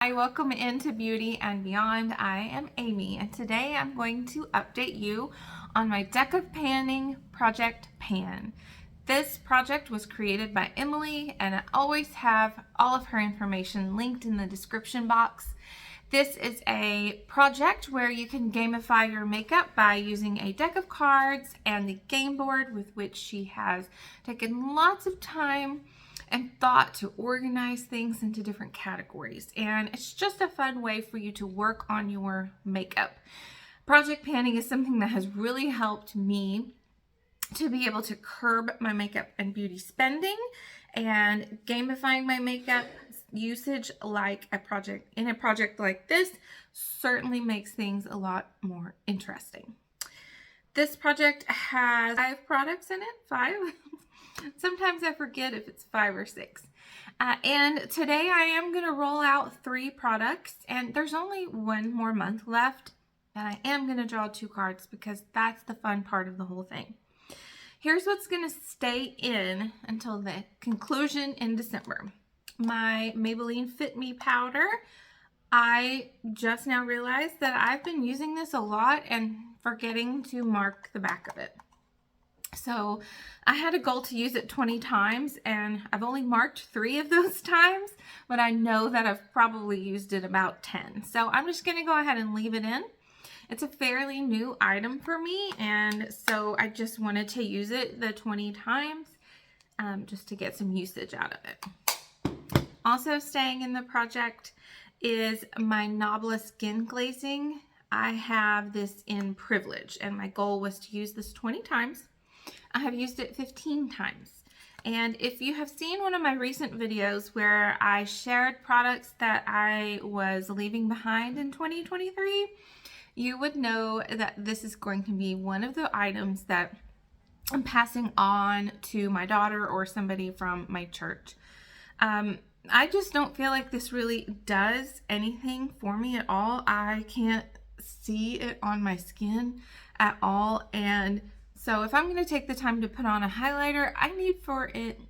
Hi, welcome into Beauty and Beyond. I am Amy, and today I'm going to update you on my deck of panning project pan. This project was created by Emily, and I always have all of her information linked in the description box. This is a project where you can gamify your makeup by using a deck of cards and the game board, with which she has taken lots of time and thought to organize things into different categories. And it's just a fun way for you to work on your makeup. Project panning is something that has really helped me to be able to curb my makeup and beauty spending, and gamifying my makeup usage like a project like this certainly makes things a lot more interesting. This project has 5 products in it. 5. Sometimes I forget if it's 5 or 6. And today I am going to roll out 3 products, and there's only one more month left, and I am going to draw 2 cards because that's the fun part of the whole thing. Here's what's going to stay in until the conclusion in December. My Maybelline Fit Me powder. I just now realized that I've been using this a lot and forgetting to mark the back of it. So I had a goal to use it 20 times, and I've only marked 3 of those times, but I know that I've probably used it about 10. So I'm just going to go ahead and leave it in. It's a fairly new item for me, and so I just wanted to use it the 20 times just to get some usage out of it. Also staying in the project is my Nobla skin glazing. I have this in Privilege, and my goal was to use this 20 times. I have used it 15 times. And if you have seen one of my recent videos where I shared products that I was leaving behind in 2023, you would know that this is going to be one of the items that I'm passing on to my daughter or somebody from my church. I just don't feel like this really does anything for me at all. I can't see it on my skin at all, and so if I'm going to take the time to put on a highlighter, I need for it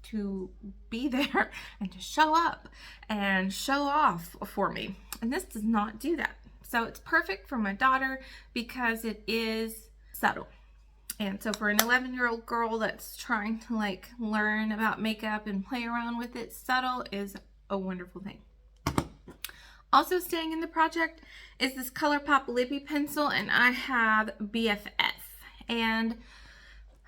to be there and to show up and show off for me. And this does not do that. So it's perfect for my daughter because it is subtle. And so for an 11-year-old girl that's trying to learn about makeup and play around with it, subtle is a wonderful thing. Also staying in the project is this ColourPop Lippy Pencil, and I have BFF. And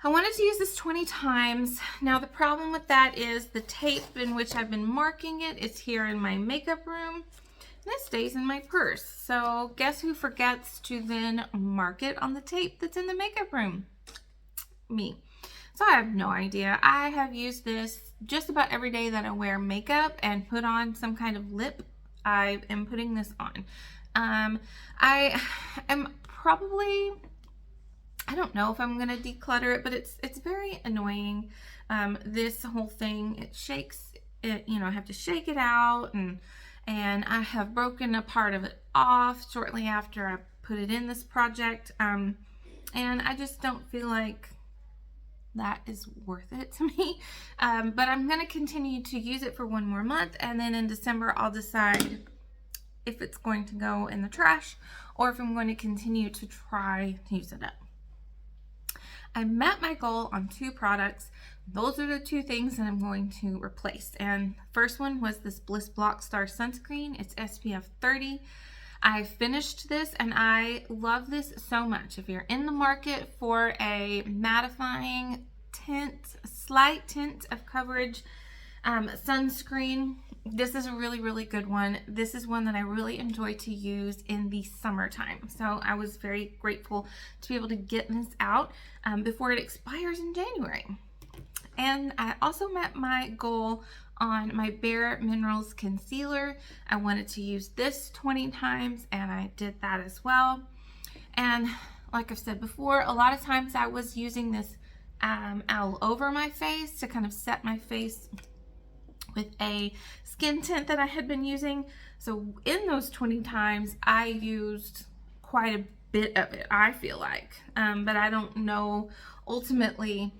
I wanted to use this 20 times. Now the problem with that is the tape in which I've been marking it is here in my makeup room. And it stays in my purse. So guess who forgets to then mark it on the tape that's in the makeup room? Me. So I have no idea. I have used this just about every day that I wear makeup and put on some kind of lip. I am putting this on. I am probably, I don't know if I'm going to declutter it, but it's very annoying. This whole thing, it shakes it, I have to shake it out, and I have broken a part of it off shortly after I put it in this project. And I just don't feel like that is worth it to me. But I'm going to continue to use it for one more month, and then in December I'll decide if it's going to go in the trash or if I'm going to continue to try to use it up. I met my goal on 2 products. Those are the 2 things that I'm going to replace. And first one was this Bliss Block Star sunscreen. It's SPF 30. I finished this and I love this so much. If you're in the market for a mattifying tint, slight tint of coverage sunscreen, this is a really good one. This is one that I really enjoy to use in the summertime. So I was very grateful to be able to get this out before it expires in January. And I also met my goal on my Bare Minerals concealer. I wanted to use this 20 times, and I did that as well. And like I've said before, a lot of times I was using this all over my face to kind of set my face with a skin tint that I had been using. So in those 20 times, I used quite a bit of it, I feel like. But I don't know, ultimately,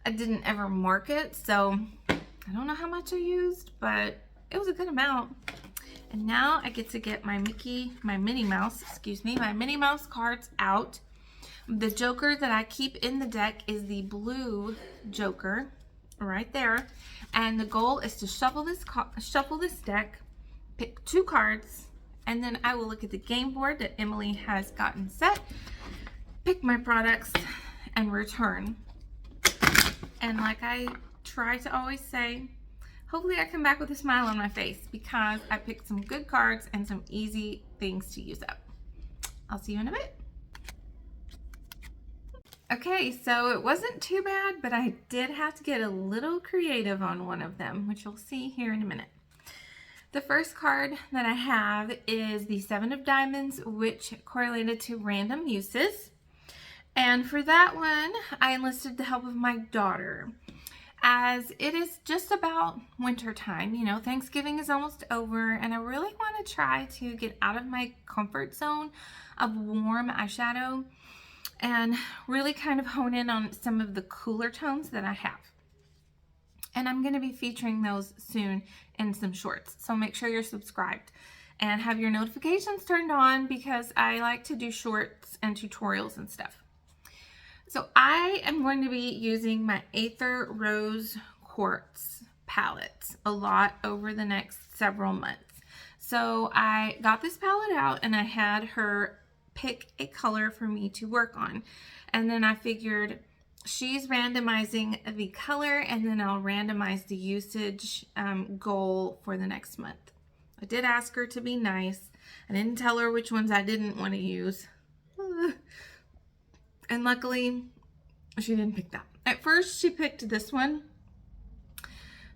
I didn't ever mark it, so I don't know how much I used, but it was a good amount. And now I get to get my Minnie Mouse cards out. The Joker that I keep in the deck is the blue Joker right there. And the goal is to shuffle this deck, pick 2 cards, and then I will look at the game board that Emily has gotten set, pick my products, and return. And like I try to always say, hopefully I come back with a smile on my face because I picked some good cards and some easy things to use up. I'll see you in a bit. Okay, so it wasn't too bad, but I did have to get a little creative on one of them, which you'll see here in a minute. The first card that I have is the 7 of Diamonds, which correlated to random uses. And for that one, I enlisted the help of my daughter. As it is just about winter time, you know, Thanksgiving is almost over, and I really want to try to get out of my comfort zone of warm eyeshadow and really kind of hone in on some of the cooler tones that I have. And I'm going to be featuring those soon in some shorts. So make sure you're subscribed and have your notifications turned on because I like to do shorts and tutorials and stuff. So I am going to be using my Aether Rose Quartz palette a lot over the next several months. So I got this palette out and I had her pick a color for me to work on. And then I figured she's randomizing the color and then I'll randomize the usage goal for the next month. I did ask her to be nice. I didn't tell her which ones I didn't want to use. And luckily, she didn't pick that. At first, she picked this one.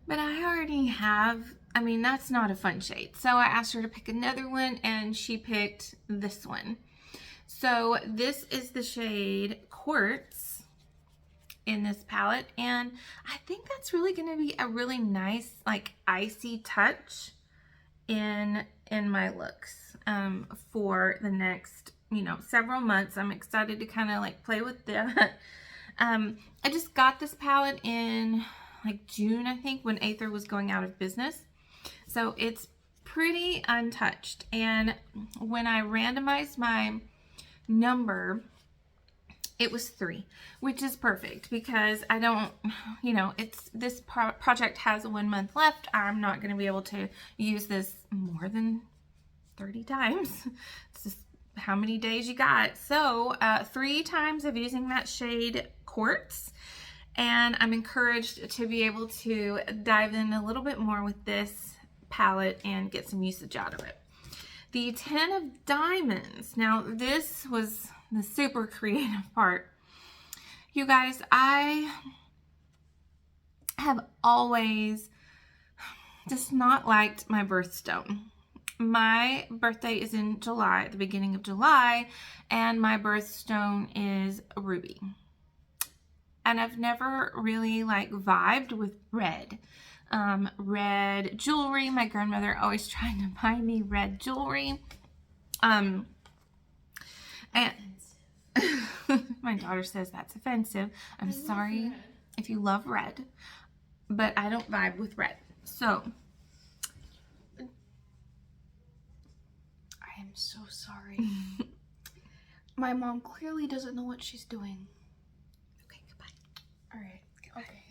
But I already have, I mean, that's not a fun shade. So I asked her to pick another one and she picked this one. So this is the shade Quartz in this palette. And I think that's really going to be a really nice, like, icy touch in my looks for the next, you know, several months. I'm excited to kind of like play with that. I just got this palette in like June, I think, when Aether was going out of business. So it's pretty untouched. And when I randomized my number, it was 3, which is perfect because I don't, you know, this project has 1 month left. I'm not going to be able to use this more than 30 times. It's just how many days you got. So 3 times of using that shade Quartz, and I'm encouraged to be able to dive in a little bit more with this palette and get some usage out of it. The 10 of Diamonds. Now this was the super creative part. You guys, I have always just not liked my birthstone. My birthday is in July, the beginning of July, and my birthstone is a ruby. And I've never really like vibed with red. Red jewelry. My grandmother always tried to buy me red jewelry. And my daughter says that's offensive. I'm sorry if you love red, but I don't vibe with red. So I am so sorry. My mom clearly doesn't know what she's doing. okay, goodbye. All right. Okay.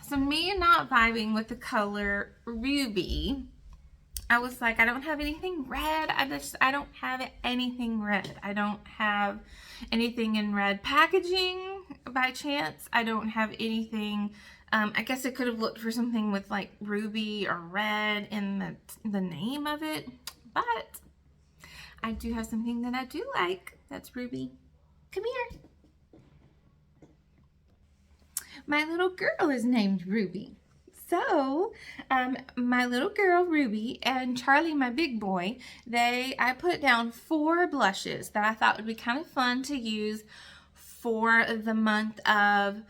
So me not vibing with the color ruby, I was like, I don't have anything red. I don't have anything red. I don't have anything in red packaging by chance. I don't have anything. I guess I could have looked for something with like ruby or red in the name of it, but I do have something that I do like. That's ruby. Come here. My little girl is named Ruby. So, my little girl Ruby and Charlie, my big boy, I put down 4 blushes that I thought would be kind of fun to use for the month of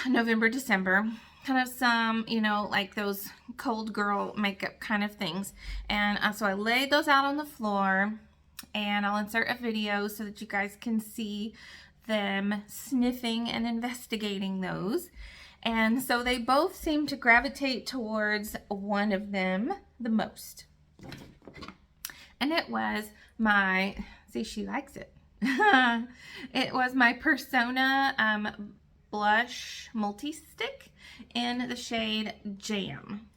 November, December. Kind of some, you know, like those cold girl makeup kind of things. And so I laid those out on the floor, and I'll insert a video so that you guys can see them sniffing and investigating those. And so they both seem to gravitate towards one of them the most. And it was my, see, she likes it. It was my Persona blush multi-stick in the shade Jam.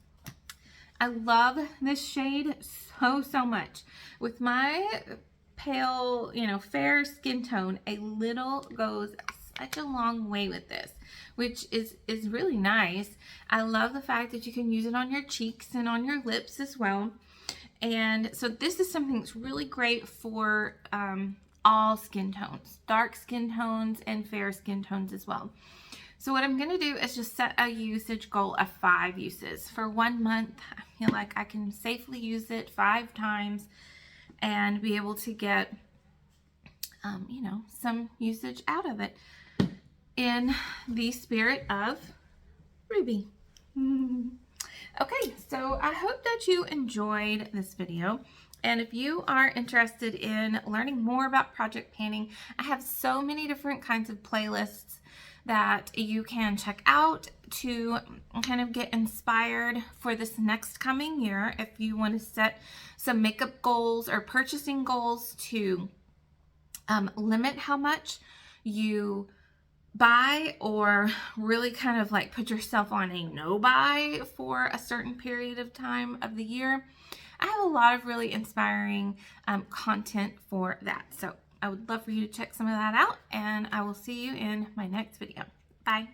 I love this shade so much. With my pale, fair skin tone, a little goes such a long way with this, which is really nice. I love the fact that you can use it on your cheeks and on your lips as well. And so this is something that's really great for all skin tones, dark skin tones and fair skin tones as well. So what I'm going to do is just set a usage goal of 5 uses. For 1 month, I feel like I can safely use it 5 times and be able to get, some usage out of it in the spirit of Ruby. Okay, so I hope that you enjoyed this video. And if you are interested in learning more about project panning, I have so many different kinds of playlists that you can check out to kind of get inspired for this next coming year. If you want to set some makeup goals or purchasing goals to limit how much you buy, or really kind of like put yourself on a no buy for a certain period of time of the year, I have a lot of really inspiring content for that. So I would love for you to check some of that out, and I will see you in my next video. Bye.